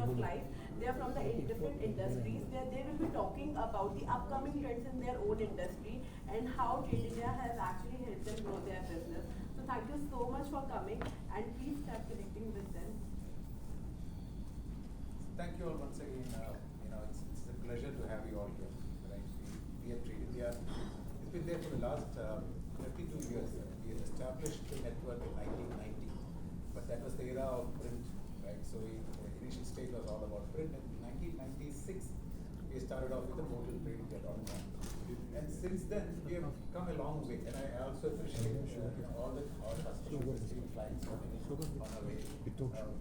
of life. They are from the different industries. They will be talking about the upcoming trends in their own industry and how Trade India has actually helped them grow their business. So thank you so much for coming, and please start connecting with them. Thank you all once again. It's a pleasure to have you all here. Right? We at TradeIndia, it's been there for the last 32 years. We established the network in 1990, but that was the era of print. Right? So the initial stage was all about print. In 1996, we started off with the portal TradeIndia.com. And since then, we have come a long way. And I also appreciate all customers, clients coming in on our way.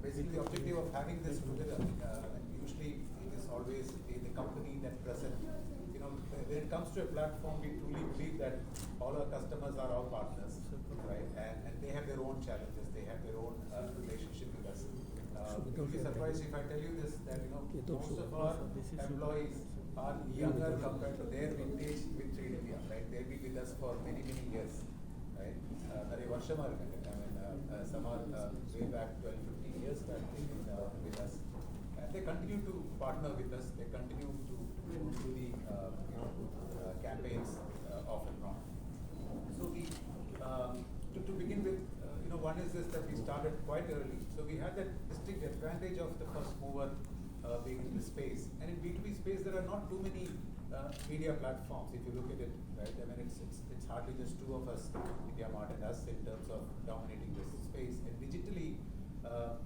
Basically, the objective of having this together, usually it is always the company that present. When it comes to a platform, we truly believe that all our customers are our partners, right? And they have their own challenges, they have their own relationship with us. You'll be surprised if I tell you this, that most of our employees are younger compared to their vintage with TradeIndia, right? They've been with us for many years, right? Some are way back 12-15 years back they've been with us, and they continue to partner with us. They continue to go through the campaigns off and on. So to begin with, one is this, that we started quite early. So we had that distinct advantage of the first mover being in the space. And in B2B space, there are not too many media platforms, if you look at it, right? I mean, it's hardly just two of us, IndiaMart and us, in terms of dominating this space. And digitally,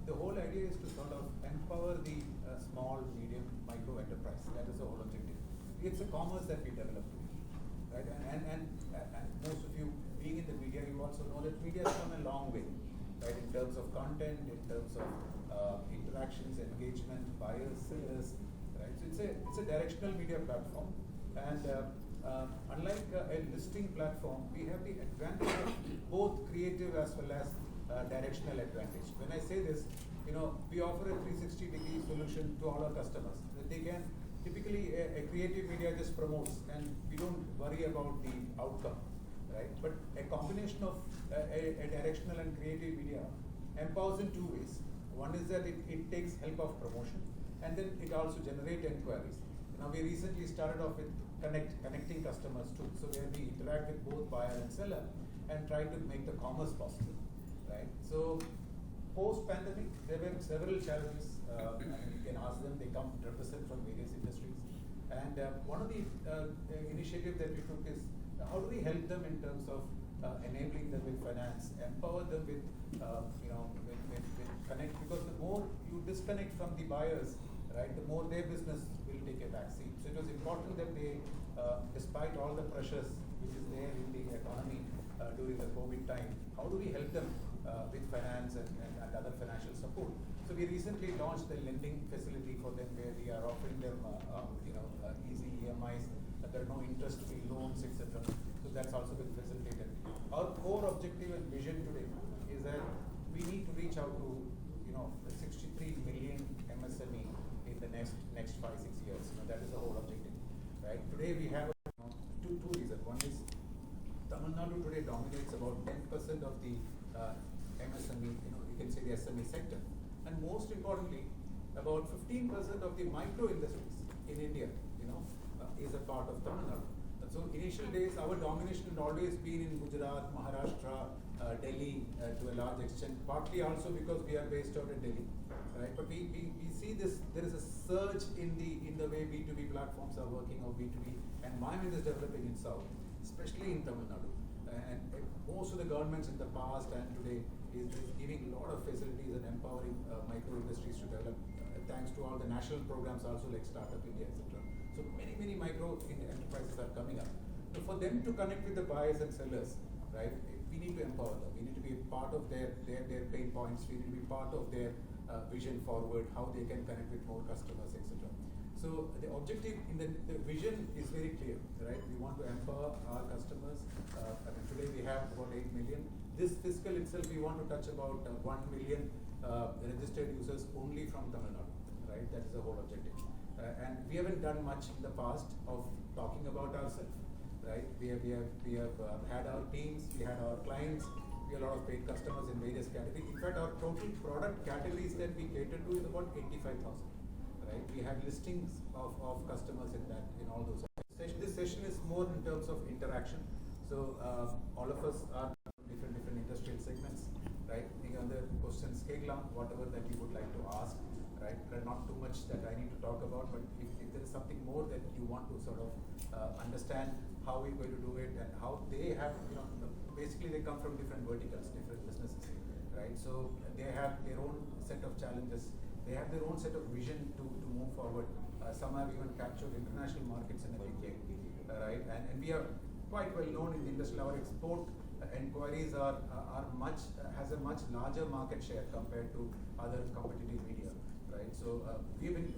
the whole idea is to sort of empower the small, medium, micro enterprise. That is the whole objective. It's a commerce that we developed, right? And most of you being in the media, you also know that media has come a long way, right? In terms of content, in terms of interactions, engagement, buyers, sellers, right? So it's a directional media platform, and unlike a listing platform, we have the advantage of both creative as well as directional advantage. When I say this, we offer a 360-degree solution to all our customers. They can typically a creative media just promotes, and we don't worry about the outcome, right? But a combination of a directional and creative media empowers in two ways. One is that it takes help of promotion, and then it also generates inquiries. Now we recently started off with connecting customers too, so where we interact with both buyer and seller and try to make the commerce possible, right? So post-pandemic, there were several challenges. You can ask them; they come represent from various industries. And one of the initiatives that we took is how do we help them in terms of enabling them with finance, empower them with with connect, because the more you disconnect from the buyers, right, the more their business will take a back seat. So it was important that they, despite all the pressures which is there in the economy during the COVID time, how do we help them with finance and other financial support? So we recently launched the lending facility for them, where we are offering them easy EMIs, there are no interest-free loans, etc. So that's also been facilitated. Our core objective and vision today is that we need to reach out to the 63 million MSME in the next 5-6 years. That is the whole objective, right? Today we have two reasons. One is Tamil Nadu today dominates about 10% of the MSME, you can say the SME sector, and most importantly, about 15% of the micro industries in India, is a part of Tamil Nadu. And so initial days, our domination had always been in Gujarat, Maharashtra, Delhi to a large extent, partly also because we are based out in Delhi, right? But we see this, there is a surge in the way B2B platforms are working, or B2B, and Mind is developing in South, especially in Tamil Nadu. And most of the governments in the past and today is giving a lot of facilities and empowering micro industries to develop, thanks to all the national programs also like Startup India, etc. So many micro enterprises are coming up. So for them to connect with the buyers and sellers, right, we need to empower them. We need to be part of their pain points. We need to be part of their vision forward, how they can connect with more customers, etc. So the objective in the vision is very clear, right? We want to empower our customers. Today we have about 8 million. This fiscal itself, we want to touch about 1 million registered users only from Tamil Nadu, right? That is the whole objective. And we haven't done much in the past of talking about ourselves, right? We have had our teams, we had our clients, we have a lot of paid customers in various categories. In fact, our total product categories that we cater to is about 85,000. right? We have listings of customers in all those. This session is more in terms of interaction. So all of us are different industrial segments, right? The questions, whatever that you would like to ask, right? There are not too much that I need to talk about, but if there is something more that you want to sort of understand how we're going to do it and how they have, basically they come from different verticals, different businesses, right? So they have their own set of challenges. They have their own set of vision to move forward. Some have even captured international markets in a big way, right? And we are quite well known in the industry. Our export inquiries are has a much larger market share compared to other competitive media, right? So we've been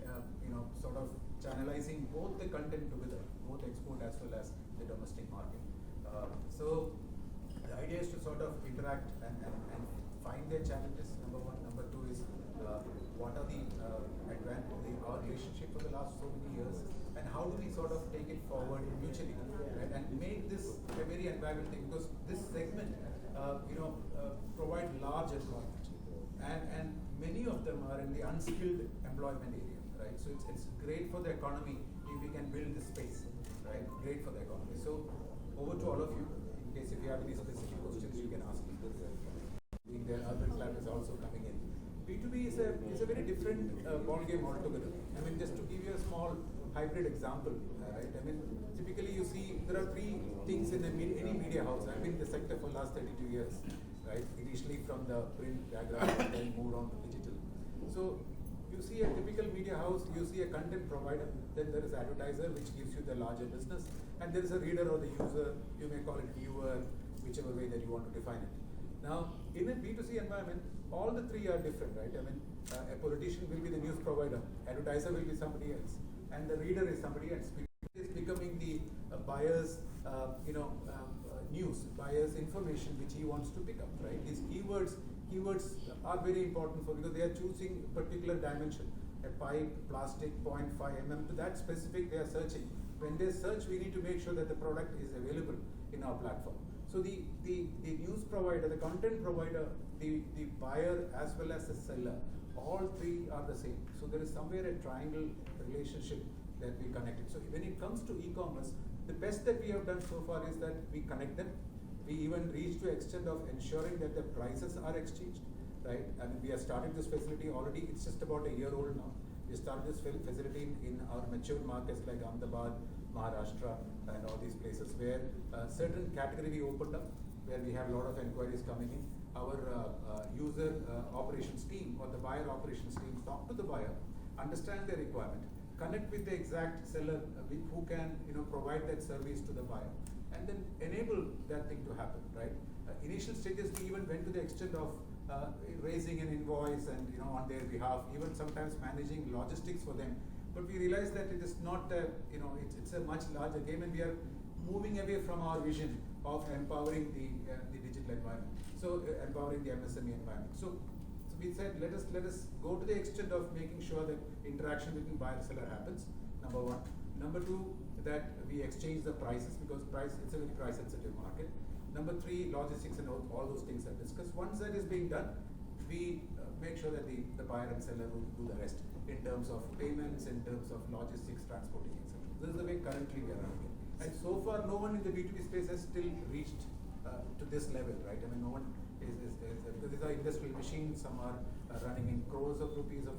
sort of channelizing both the content together, both export as well as the domestic market. So the idea is to sort of interact and find their challenges, number one. Number two is what are the advantages, our relationship for the last so many years, and how do we sort of take it forward mutually, right? And make this a very environmental thing, because this segment, provide large employment, and many of them are in the unskilled employment area, right? So it's great for the economy if we can build this space, right? Great for the economy. So over to all of you. In case if you have any specific questions, you can ask me. The other club is also coming in. B2B is a very different ball game altogether. I mean, just to give you a small hybrid example, right? I mean, typically you see there are three things in any media house. I've been in the sector for the last 32 years, right? Initially from the print diagram and then moved on to digital. So you see a typical media house, you see a content provider, then there is advertiser which gives you the larger business, and there is a reader or the user, you may call it viewer, whichever way that you want to define it. Now, in a B2C environment, all the three are different, right? I mean, a politician will be the news provider, advertiser will be somebody else, and the reader is somebody else. It is becoming the buyer's, news, buyer's information which he wants to pick up, right? These keywords are very important because they are choosing a particular dimension, a pipe, plastic, 0.5 mm, to that specific they are searching. When they search, we need to make sure that the product is available in our platform. So the news provider, the content provider, the buyer as well as the seller, all three are the same. So there is somewhere a triangle relationship that we connected. So when it comes to e-commerce, the best that we have done so far is that we connect them. We even reached to extent of ensuring that the prices are exchanged, right? I mean, we have started this facility already. It's just about a year old now. We started this facility in our mature markets like Ahmedabad, Maharashtra, and all these places where certain category we opened up, where we have a lot of inquiries coming in. Our user operations team or the buyer operations team talk to the buyer, understand their requirement, connect with the exact seller who can provide that service to the buyer, and then enable that thing to happen, right? Initial stages we even went to the extent of raising an invoice and on their behalf, even sometimes managing logistics for them. But we realized that it is not it's a much larger game, and we are moving away from our vision of empowering the digital environment. So empowering the MSME environment. So we said let us go to the extent of making sure that interaction between buyer and seller happens. Number one. Number two, that we exchange the prices, because it's a very price sensitive market. Number three, logistics and all those things are discussed. Once that is being done, we make sure that the buyer and seller will do the rest in terms of payments, in terms of logistics, transporting, etc. This is the way currently we are running it. And so far, no one in the B2B space has still reached to this level, right? I mean, no one is because these are industrial machines. Some are running in crores of rupees of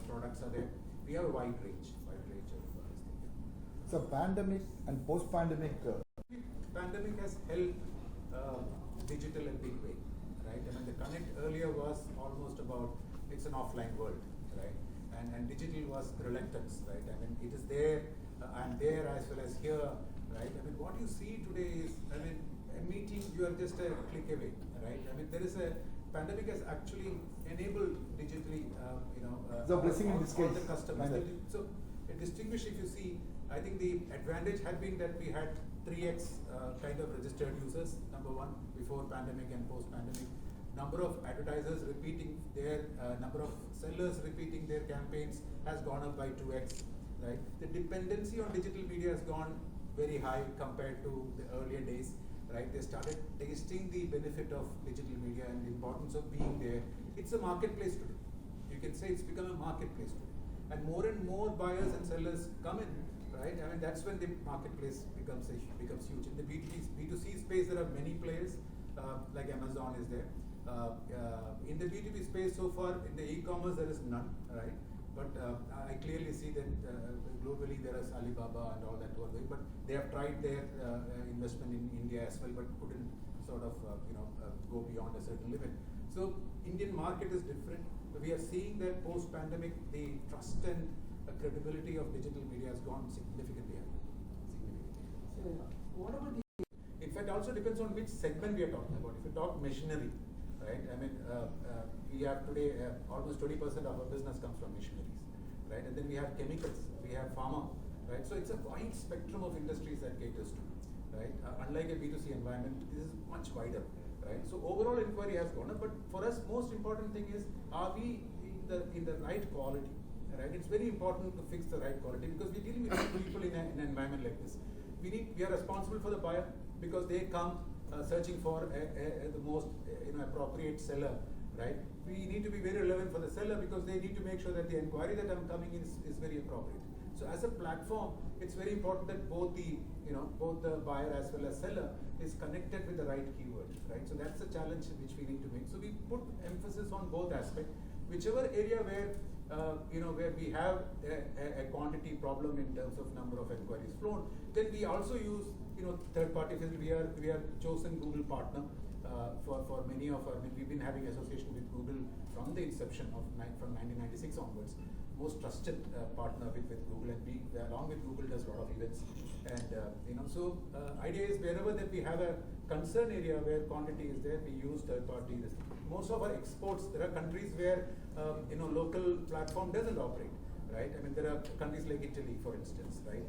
products are there. We have a wide range of things. So pandemic and post-pandemic. Pandemic has helped digital in a big way, right? I mean, the connect earlier was almost about it's an offline world, right? And digital was reluctance, right? I mean, it is there, I'm there as well as here, right? I mean, what you see today is, I mean, a meeting, you are just a click away, right? I mean, pandemic has actually enabled digitally, it's a blessing in disguise. All the customers. So, distinguish if you see, I think the advantage had been that we had 3x kind of registered users, number one, before pandemic and post-pandemic. Number of advertisers repeating their, number of sellers repeating their campaigns has gone up by 2x, right? The dependency on digital media has gone very high compared to the earlier days, right? They started tasting the benefit of digital media and the importance of being there. It's a marketplace today. You can say it's become a marketplace today. and more buyers and sellers come in, right? I mean, that's when the marketplace becomes huge. In the B2C space, there are many players, like Amazon is there. In the B2B space, so far, in the e-commerce, there is none, right? But I clearly see that globally there is Alibaba and all that who are doing, but they have tried their investment in India as well, but couldn't sort of go beyond a certain limit. So Indian market is different. We are seeing that post-pandemic, the trust and credibility of digital media has gone significantly up. So what about the? In fact, also depends on which segment we are talking about. If you talk machinery, right? I mean, we have today almost 20% of our business comes from machineries, right? And then we have chemicals, we have pharma, right? So it's a wide spectrum of industries that caters to, right? Unlike a B2C environment, this is much wider, right? So overall inquiry has gone up, but for us, most important thing is, are we in the right quality, right? It's very important to fix the right quality because we're dealing with people in an environment like this. We are responsible for the buyer because they come searching for the most appropriate seller, right? We need to be very relevant for the seller because they need to make sure that the inquiry that I'm coming in is very appropriate. So as a platform, it's very important that both the buyer as well as seller is connected with the right keywords, right? So that's the challenge which we need to make. So we put emphasis on both aspects. Whichever area where where we have a quantity problem in terms of number of inquiries flown, then we also use third party. We are chosen Google partner for many of our. I mean, we've been having association with Google from the inception from 1996 onwards. Most trusted partner with Google, and we along with Google does a lot of events. And so idea is wherever that we have a concern area where quantity is there, we use third party. Most of our exports, there are countries where local platform doesn't operate, right? I mean, there are countries like Italy, for instance, right?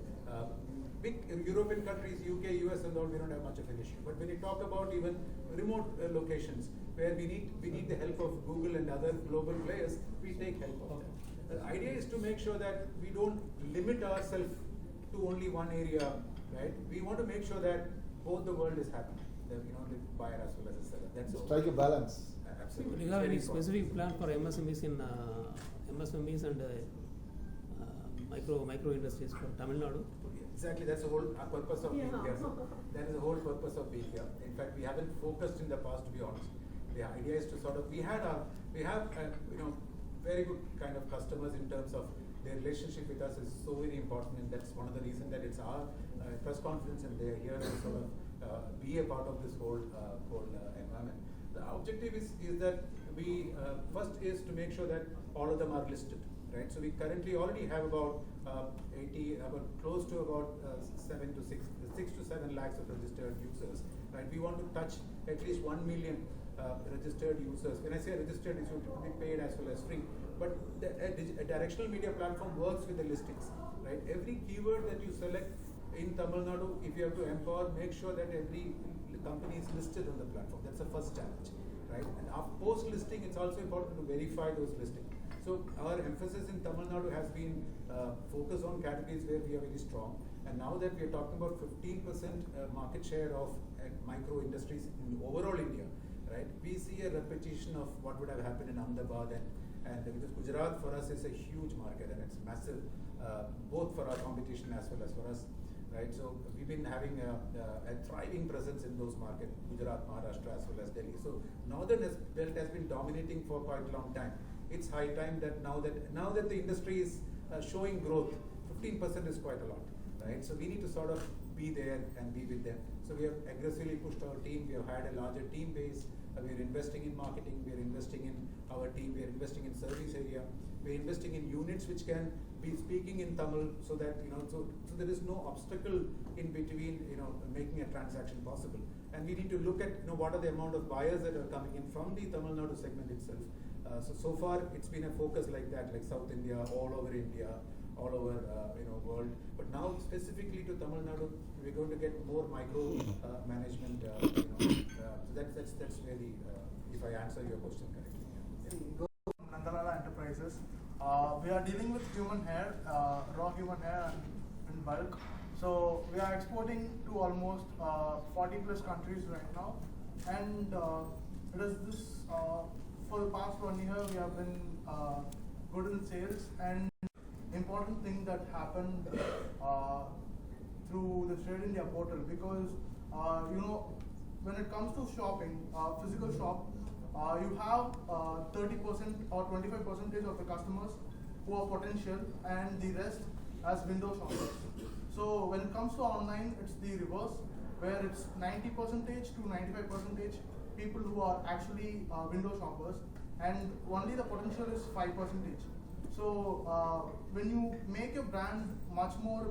Big European countries, UK, US, and all, we don't have much of an issue. But when you talk about even remote locations where we need the help of Google and other global players, we take help of them. The idea is to make sure that we don't limit ourselves to only one area, right? We want to make sure that both the world is happy, the buyer as well as the seller. That's all. Strike a balance. Absolutely. Do you have any specific plan for MSMEs and micro industries for Tamil Nadu? Exactly, that's the whole purpose of being here. That is the whole purpose of being here. In fact, we haven't focused in the past, to be honest. The idea is to sort of we have very good kind of customers in terms of their relationship with us is so very important, and that's one of the reasons that it's our press conference and they're here to sort of be a part of this whole environment. The objective is that we first is to make sure that all of them are listed, right? So we currently already have about close to about 6 to 7 lakhs of registered users, right? We want to touch at least 1 million registered users. When I say registered, it should be paid as well as free. But a directional media platform works with the listings, right? Every keyword that you select in Tamil Nadu, if you have to empower, make sure that every company is listed on the platform. That's the first challenge, right? And after post-listing, it's also important to verify those listings. So our emphasis in Tamil Nadu has been focused on categories where we are very strong. And now that we are talking about 15% market share of micro industries in overall India, right? We see a repetition of what would have happened in Ahmedabad and because Gujarat for us is a huge market and it's massive, both for our competition as well as for us, right? So we've been having a thriving presence in those markets, Gujarat, Maharashtra as well as Delhi. So Northern belt has been dominating for quite a long time. It's high time that now that the industry is showing growth, 15% is quite a lot, right? So we need to sort of be there and be with them. So we have aggressively pushed our team. We have had a larger team base. We are investing in marketing. We are investing in our team. We are investing in service area. We are investing in units which can be speaking in Tamil, so that so there is no obstacle in between making a transaction possible. And we need to look at what are the amount of buyers that are coming in from the Tamil Nadu segment itself. So far it's been a focus like that, like South India, all over India, all over world. But now specifically to Tamil Nadu, we're going to get more micro management. So that's really, if I answer your question correctly. Yeah. Nandalala Enterprises. We are dealing with human hair, raw human hair in bulk. So we are exporting to almost 40 plus countries right now, and it is this for the past 1 year we have been good in sales, and important thing that happened through the TradeIndia portal, because when it comes to shopping, physical shop, you have 30% or 25% of the customers who are potential, and the rest as window shoppers. So when it comes to online, it's the reverse, where it's 90% to 95% people who are actually window shoppers, and only the potential is 5%. So when you make your brand much more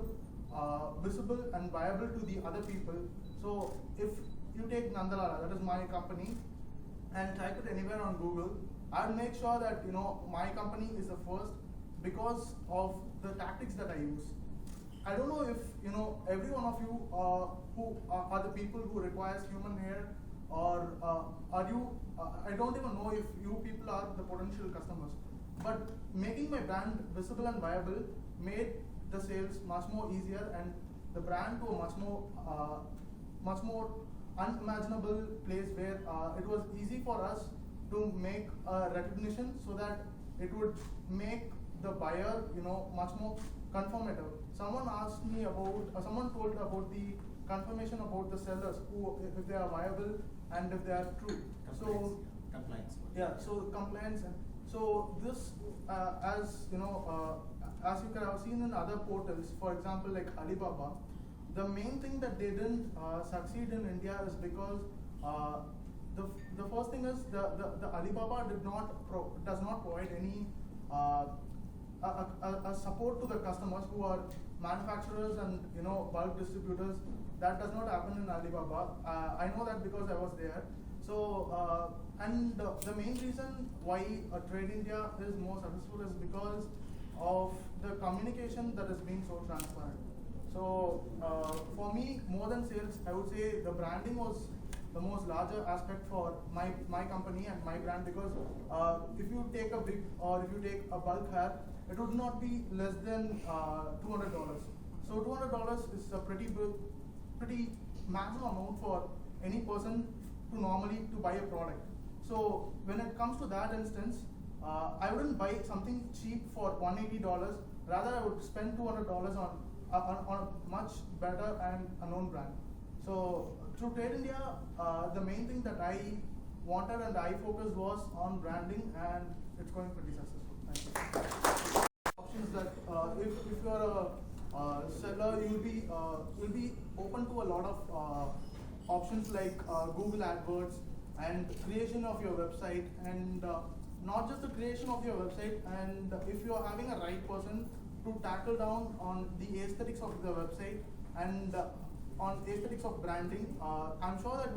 visible and viable to the other people, so if you take Nandalala, that is my company, and type it anywhere on Google, I'll make sure that my company is the first because of the tactics that I use. I don't know if every one of you who are the people who requires human hair, or are you? I don't even know if you people are the potential customers. But making my brand visible and viable made the sales much more easier, and the brand to a much more unimaginable place where it was easy for us to make a recognition so that it would make the buyer much more confirmative. Someone asked me about, someone told about the confirmation about the sellers, who if they are viable and if they are true. Compliance. Yeah, so compliance. So this, as you can have seen in other portals, for example like Alibaba, the main thing that they didn't succeed in India is because the first thing is the Alibaba does not provide any a support to the customers who are manufacturers and bulk distributors. That does not happen in Alibaba. I know that because I was there. So and the main reason why TradeIndia is more successful is because of the communication that is being so transparent. So for me, more than sales, I would say the branding was the most larger aspect for my company and my brand, because if you take a big or if you take a bulk hair, it would not be less than $200. So $200 is a pretty maximum amount for any person to normally to buy a product. So when it comes to that instance, I wouldn't buy something cheap for $180. Rather, I would spend $200 on a much better and a known brand. So through TradeIndia, the main thing that I wanted and I focused was on branding, and it's going pretty successful. Thank you. Options that if you're a seller, you'll be open to a lot of options like Google AdWords and creation of your website, and not just the creation of your website, and if you're having a right person to tackle down on the aesthetics of the website and on aesthetics of branding, I'm sure that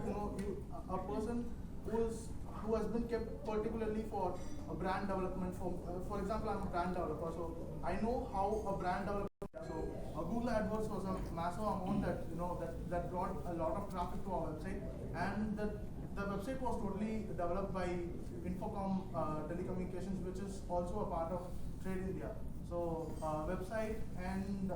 a person who has been kept particularly for a brand development. For example, I'm a brand developer, so I know how a brand developer. So Google AdWords was a massive amount that brought a lot of traffic to our website, and the website was totally developed by Infocom Telecommunications, which is also a part of TradeIndia. So website and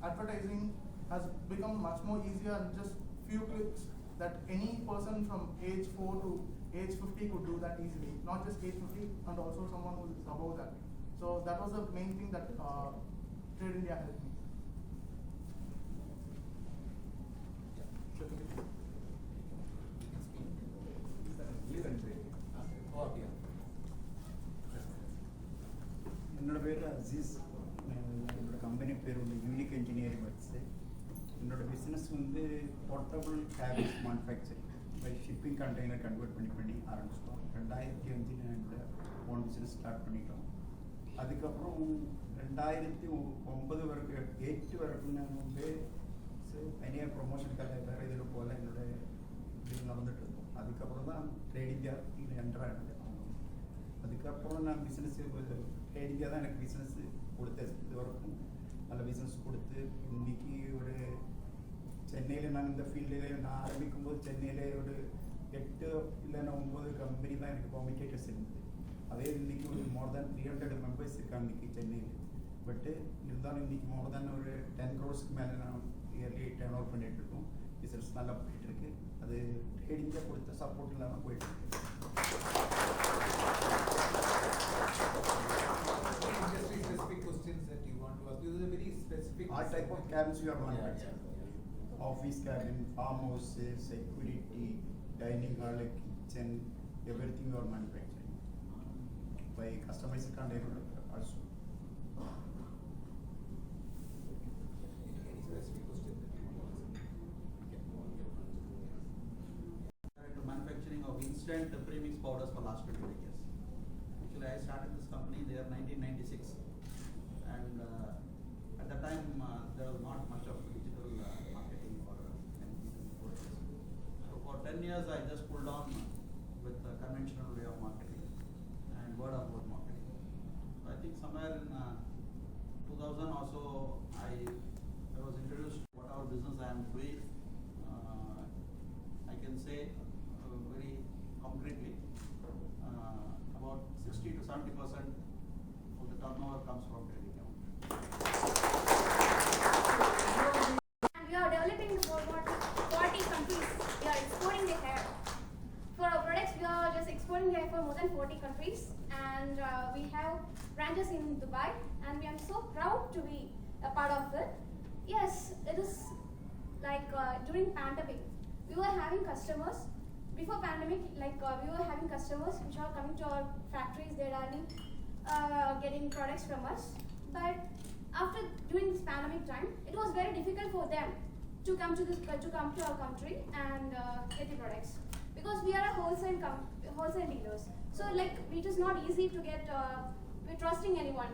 advertising has become much more easier, and just few clicks that any person from age 4 to age 50 could do that easily. Not just age 50, and also someone who is above that. So that was the main thing that TradeIndia helped me. என்னோட பேர் அசீஸ். என்னோட company பேர் வந்து unique engineering works. என்னோட business வந்து portable cabins manufacturing by shipping container convert பண்ணி ஆரம்பிச்சிட்டோம். 2005 என்னோட ஓன் பிஸ்னஸ் ஸ்டார்ட் பண்ணிட்டோம். அதுக்கப்புறம் 2009 வரைக்கும் 8 வரைக்கும் நான் வந்து தனியாக ப்ரொமோஷனுக்காக வேறு இதில் போல் என்னோட இது நடந்துட்டு இருந்தோம். அதுக்கப்புறம் தான் TradeIndia என்ட்ரு ஆகிட்டேன். அதுக்கப்புறம் நான் பிஸ்னஸ் TradeIndia தான் எனக்கு பிஸ்னஸ் கொடுத்த இது வரைக்கும் நல்ல பிஸ்னஸ் கொடுத்து இன்னைக்கு ஒரு சென்னையில் நான் இந்த ஃபீல்டில் நான் ஆரம்பிக்கும்போது சென்னையில் ஒரு 8 இல்லைன்னா 9 கம்பெனி தான் எனக்கு காமிட்டேட்டர்ஸ் இருந்தது. அதே இன்றைக்கி ஒரு மோர் தேன் 300 மெம்பர்ஸ் இருக்காங்க இன்றைக்கி சென்னையில். பட்டு இருந்தாலும் இன்றைக்கி மோர் தேன் ஒரு 10 crores மேலே நான் இயர்லி டர்ன் ஓவர் பண்ணிகிட்ருக்கோம். பிஸ்னஸ் நல்லா போயிட்டுருக்கு. அது TradeIndia கொடுத்த சப்போர்ட் இல்லாமல் போயிட்டுருக்கு. Industry specific questions that you was. This is a very specific. All type of cabins we are manufacturing. Office cabin, farmhouses, security, dining hall, kitchen, everything we are manufacturing. By customized container also. Any specific question that you want to ask? Into manufacturing of instant premix powders for last 20 years. Actually, I started this company there 1996, and at that time there was not much of digital marketing for powders. So for 10 years, I just pulled on with the conventional way of marketing and word of mouth marketing. So I think somewhere in 2000 or so, I was introduced to what our business I am doing. I can say very concretely, about 60 to 70% of the turnover comes from TradeIndia. And we are developing for what 40 countries. We are exporting the hair. For our products, we are just exporting hair for more than 40 countries, and we have branches in Dubai, and we are so proud to be a part of it. Yes, it is like during pandemic, we were having customers. Before pandemic, like we were having customers which are coming to our factories. They are getting products from us. But after during this pandemic time, it was very difficult for them to come to our country and get the products, because we are a wholesale dealers. So like it is not easy to get. We're trusting anyone.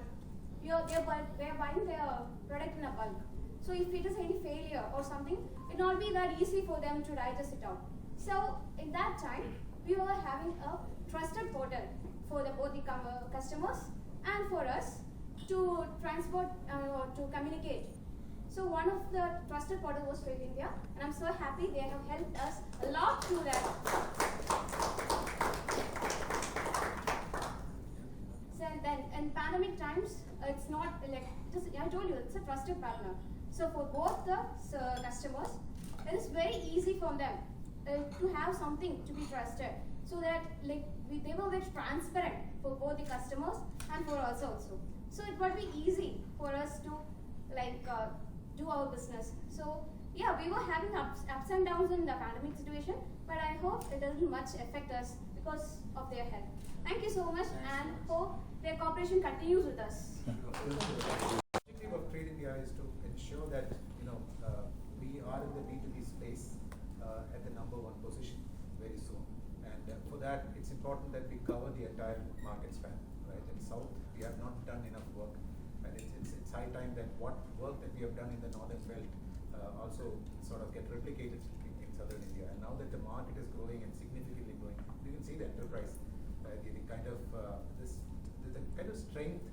They're buying their product in a bulk. So if it is any failure or something, it will not be that easy for them to digest it out. So in that time, we were having a trusted portal for both the customers and for us to transport or to communicate. So one of the trusted portal was TradeIndia, and I'm so happy they have helped us a lot through that. So then in pandemic times, it's not like I told you, it's a trusted partner. So for both the customers, it is very easy for them to have something to be trusted, so that like they were very transparent for both the customers and for us also. So it would be easy for us to like do our business. So yeah, we were having ups and downs in the pandemic situation, but I hope it doesn't much affect us because of their help. Thank you so much, and hope their cooperation continues with us. The objective of TradeIndia is to ensure that we are in the B2B space at the #1 position very soon, and for that it's important that we cover the entire market span. Right, in South we have not done enough work, and it's high time that what work that we have done in the northern belt also sort of get replicated in southern India. And now that the market is growing and significantly growing, you can see the enterprise, the kind of the kind of strength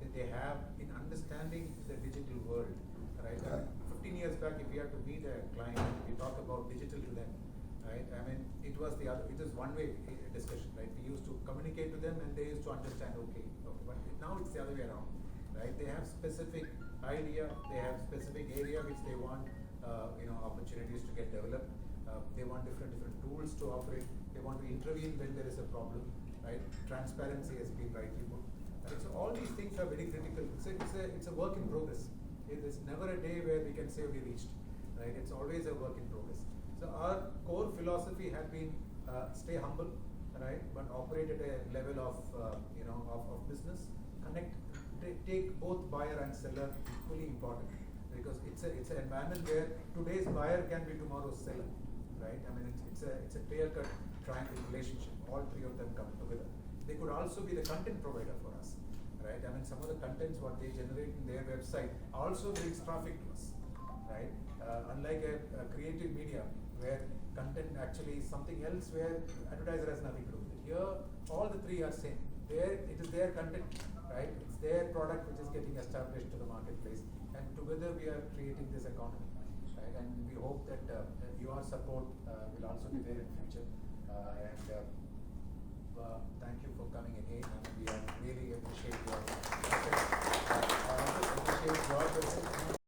that they have in understanding the digital world. Right, 15 years back, if we had to meet a client, we talk about digital to them. Right, I mean, it was one-way discussion. Right, we used to communicate to them, and they used to understand. Okay, but now it's the other way around. Right, they have specific idea, they have specific area which they want, opportunities to get developed. They want different tools to operate. They want to intervene when there is a problem. Right, transparency has been rightly put. Right, so all these things are very critical. It's a work in progress. It is never a day where we can say we reached. Right, it's always a work in progress. So our core philosophy has been stay humble, right, but operate at a level of of business. Connect, take both buyer and seller equally important, because it's an environment where today's buyer can be tomorrow's seller, right? I mean, it's a clear-cut triangle relationship. All three of them come together. They could also be the content provider for us, right? I mean, some of the contents what they generate in their website also brings traffic to us, right? Unlike a creative media where content actually is something else, where advertiser has nothing to do with it. Here, all the three are same. It is their content, right? It's their product which is getting established to the marketplace, and together we are creating this economy, right? And we hope that your support will also be there in future. Thank you for coming again, and we really appreciate your presence. I also appreciate your presence.